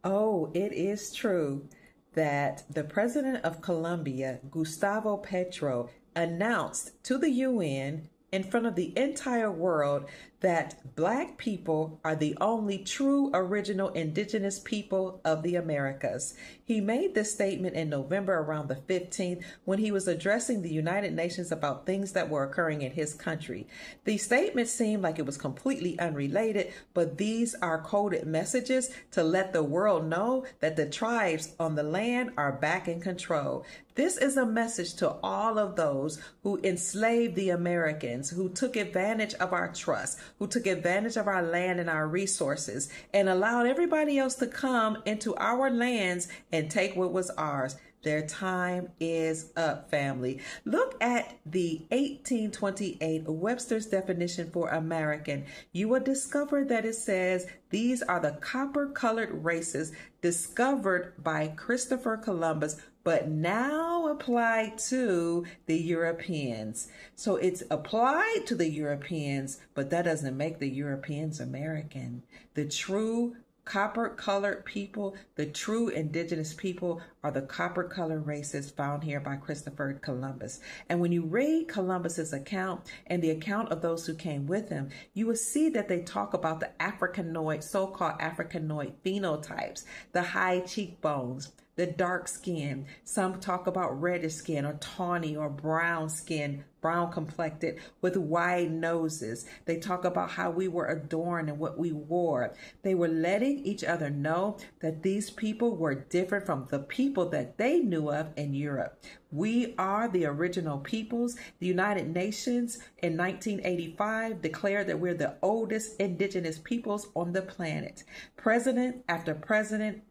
Oh, it is true that the president of Colombia, Gustavo Petro, announced to the UN in front of the entire world that Black people are the only true original indigenous people of the Americas. He made this statement in November around the 15th when he was addressing the United Nations about things that were occurring in his country. The statement seemed like it was completely unrelated, but these are coded messages to let the world know that the tribes on the land are back in control. This is a message to all of those who enslaved the Americans, who took advantage of our trust, who took advantage of our land and our resources, and allowed everybody else to come into our lands and take what was ours. Their time is up, family. Look at the 1828 Webster's definition for American. You will discover that it says these are the copper-colored races discovered by Christopher Columbus, but now applied to the Europeans. So it's applied to the Europeans, but that doesn't make the Europeans American. The true copper-colored people, the true indigenous people, are the copper-colored races found here by Christopher Columbus. And when you read Columbus's account and the account of those who came with him, you will see that they talk about the Africanoid, so-called Africanoid phenotypes, the high cheekbones, the dark skin. Some talk about reddish skin or tawny or brown skin, brown complected with wide noses. They talk about how we were adorned and what we wore. They were letting each other know that these people were different from the people that they knew of in Europe. We are the original peoples. The United Nations in 1985 declared that we're the oldest indigenous peoples on the planet. President after president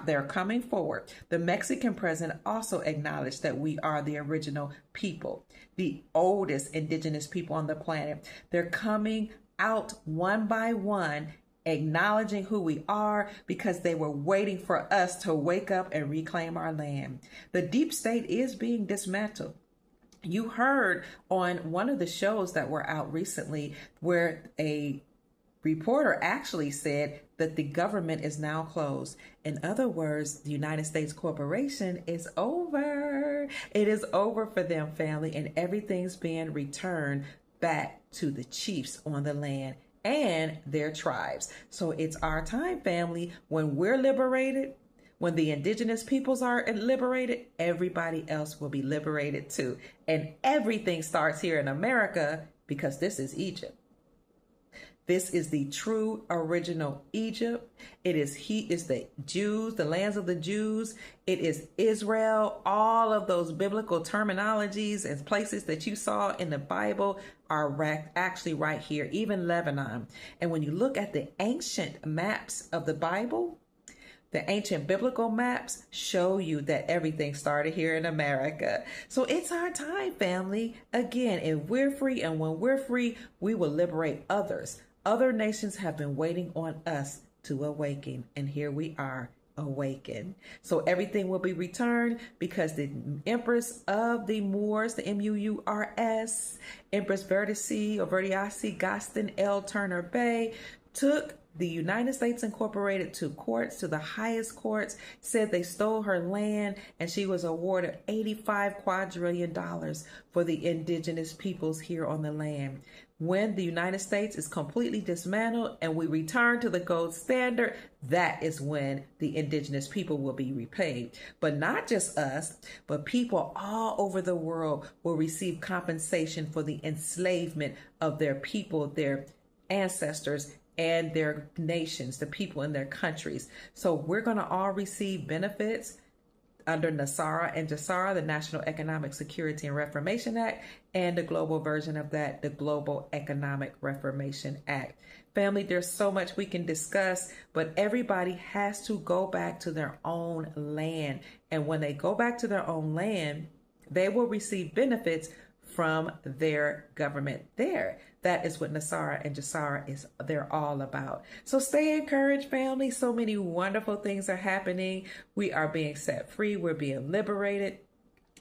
they're coming forward. The Mexican president also acknowledged that we are the original people, the oldest indigenous people on the planet. They're coming out one by one, acknowledging who we are because they were waiting for us to wake up and reclaim our land. The deep state is being dismantled. You heard on one of the shows that were out recently where a reporter actually said that the government is now closed. In other words, the United States corporation is over. It is over for them, family, and everything's being returned back to the chiefs on the land and their tribes. So it's our time, family. When we're liberated, when the indigenous peoples are liberated, everybody else will be liberated too. And everything starts here in America because this is Egypt. This is the true original Egypt. It is the Jews, the lands of the Jews. It is Israel. All of those biblical terminologies and places that you saw in the Bible are actually right here, even Lebanon. And when you look at the ancient maps of the Bible, the ancient biblical maps show you that everything started here in America. So it's our time, family. Again, if we're free and when we're free, we will liberate others. Other nations have been waiting on us to awaken, and here we are, awakened. So everything will be returned because the Empress of the Moors, the Murs, Empress Verdiasi Gaston L. Turner Bay, took the United States Incorporated to courts, to the highest courts, said they stole her land, and she was awarded $85 quadrillion for the indigenous peoples here on the land. When the United States is completely dismantled and we return to the gold standard, that is when the indigenous people will be repaid. But not just us, but people all over the world will receive compensation for the enslavement of their people, their ancestors, and their nations, the people in their countries. So we're going to all receive benefits under NASARA and JASARA, the National Economic Security and Reformation Act, and the global version of that, the Global Economic Reformation Act. Family, there's so much we can discuss, but everybody has to go back to their own land. And when they go back to their own land, they will receive benefits from their government there. That is what NASARA and JASARA they're all about. So stay encouraged, family. So many wonderful things are happening. We are being set free. We're being liberated.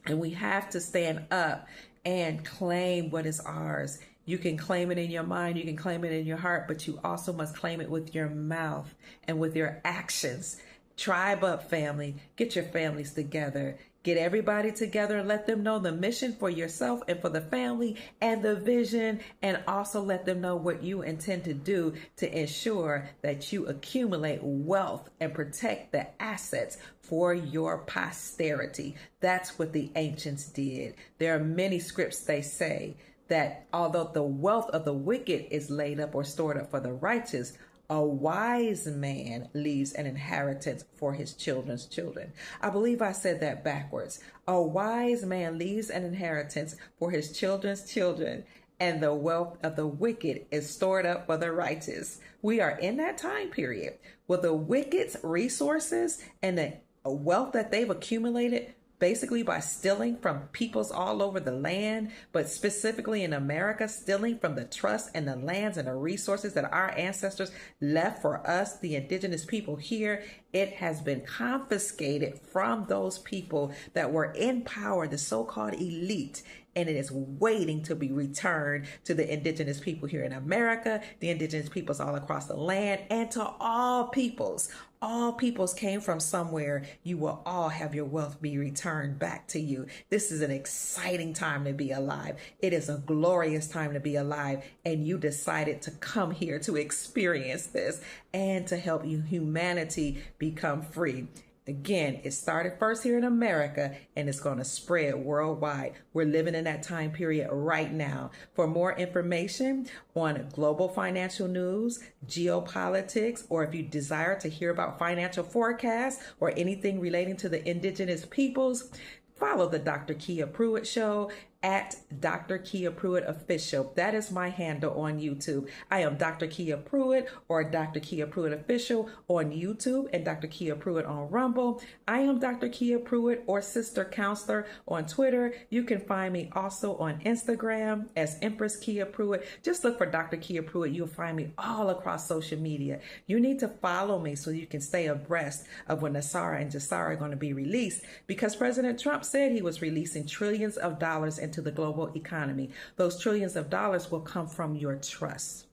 And we have to stand up and claim what is ours. You can claim it in your mind. You can claim it in your heart, but you also must claim it with your mouth and with your actions. Tribe up, family. Get your families together. Get everybody together and let them know the mission for yourself and for the family and the vision, and also let them know what you intend to do to ensure that you accumulate wealth and protect the assets for your posterity. That's what the ancients did. There are many scripts they say that although the wealth of the wicked is laid up or stored up for the righteous, a wise man leaves an inheritance for his children's children. I believe I said that backwards. A wise man leaves an inheritance for his children's children, and the wealth of the wicked is stored up for the righteous. We are in that time period where the wicked's resources and the wealth that they've accumulated basically by stealing from peoples all over the land, but specifically in America, stealing from the trust and the lands and the resources that our ancestors left for us, the indigenous people here. It has been confiscated from those people that were in power, the so-called elite, and it is waiting to be returned to the indigenous people here in America, the indigenous peoples all across the land, and to all peoples. All peoples came from somewhere. You will all have your wealth be returned back to you. This is an exciting time to be alive. It is a glorious time to be alive. And you decided to come here to experience this and to help humanity become free. Again, it started first here in America and it's going to spread worldwide. We're living in that time period right now. For more information on global financial news, geopolitics, or if you desire to hear about financial forecasts or anything relating to the indigenous peoples, follow the Dr. Kia Pruitt Show at Dr. Kia Pruitt Official. That is my handle on YouTube. I am Dr. Kia Pruitt or Dr. Kia Pruitt Official on YouTube and Dr. Kia Pruitt on Rumble. I am Dr. Kia Pruitt or Sister Counselor on Twitter. You can find me also on Instagram as Empress Kia Pruitt. Just look for Dr. Kia Pruitt. You'll find me all across social media. You need to follow me so you can stay abreast of when Nasara and Jasara are going to be released, because President Trump said he was releasing trillions of dollars into the global economy. Those trillions of dollars will come from your trust.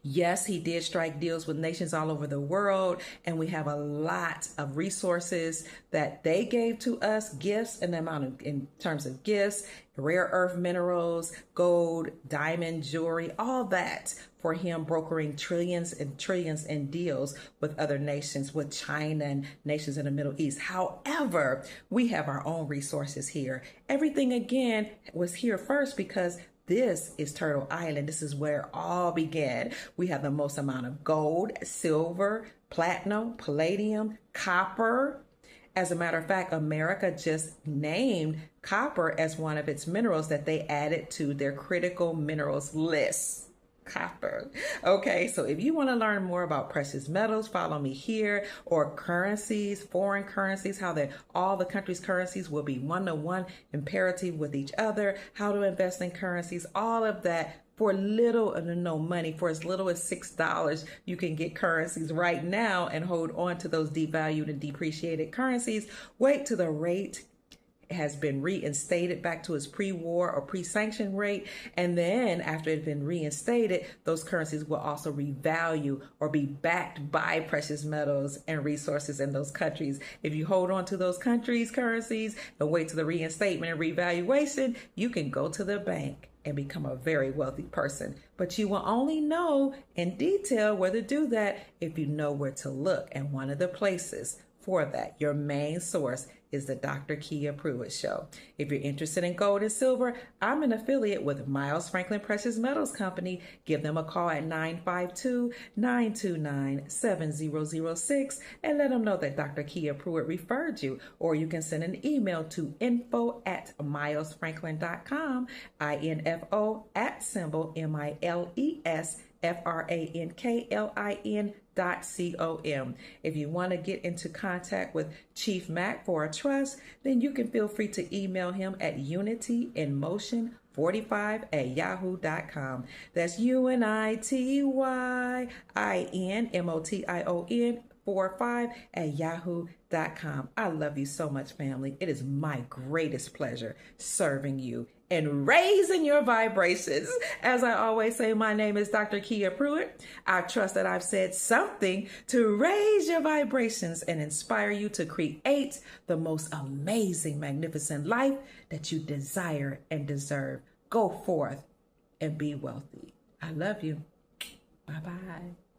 Yes, he did strike deals with nations all over the world, and we have a lot of resources that they gave to us, gifts, and the amount of, in terms of gifts, rare earth minerals, gold, diamond, jewelry, all that, for him brokering trillions and trillions in deals with other nations, with China and nations in the Middle East. However, we have our own resources here. Everything, again, was here first because this is Turtle Island. This is where it all began. We have the most amount of gold, silver, platinum, palladium, copper. As a matter of fact, America just named copper as one of its minerals that they added to their critical minerals list. Copper. Okay, so if you want to learn more about precious metals, follow me here, or currencies, foreign currencies, how that all the countries' currencies will be one-to-one imperative with each other, how to invest in currencies, all of that for little or no money. For as little as $6, you can get currencies right now and hold on to those devalued and depreciated currencies. Wait till the rate has been reinstated back to its pre-war or pre-sanction rate. And then after it's been reinstated, those currencies will also revalue or be backed by precious metals and resources in those countries. If you hold on to those countries' currencies and wait till the reinstatement and revaluation, you can go to the bank and become a very wealthy person. But you will only know in detail where to do that if you know where to look. And one of the places for that, your main source, is the Dr. Kia Pruitt Show. If you're interested in gold and silver, I'm an affiliate with Miles Franklin Precious Metals Company. Give them a call at 952-929-7006 and let them know that Dr. Kia Pruitt referred you. Or you can send an email to info@milesfranklin.com, INFO at symbol MILESFRANKLIN.com. If you want to get into contact with Chief Mack for a trust, then you can feel free to email him at unityinmotion45@yahoo.com. That's UNITYINMOTION yahoo.com. I love you so much, family. It is my greatest pleasure serving you and raising your vibrations. As I always say, my name is Dr. Kia Pruitt. I trust that I've said something to raise your vibrations and inspire you to create the most amazing, magnificent life that you desire and deserve. Go forth and be wealthy. I love you. Bye-bye.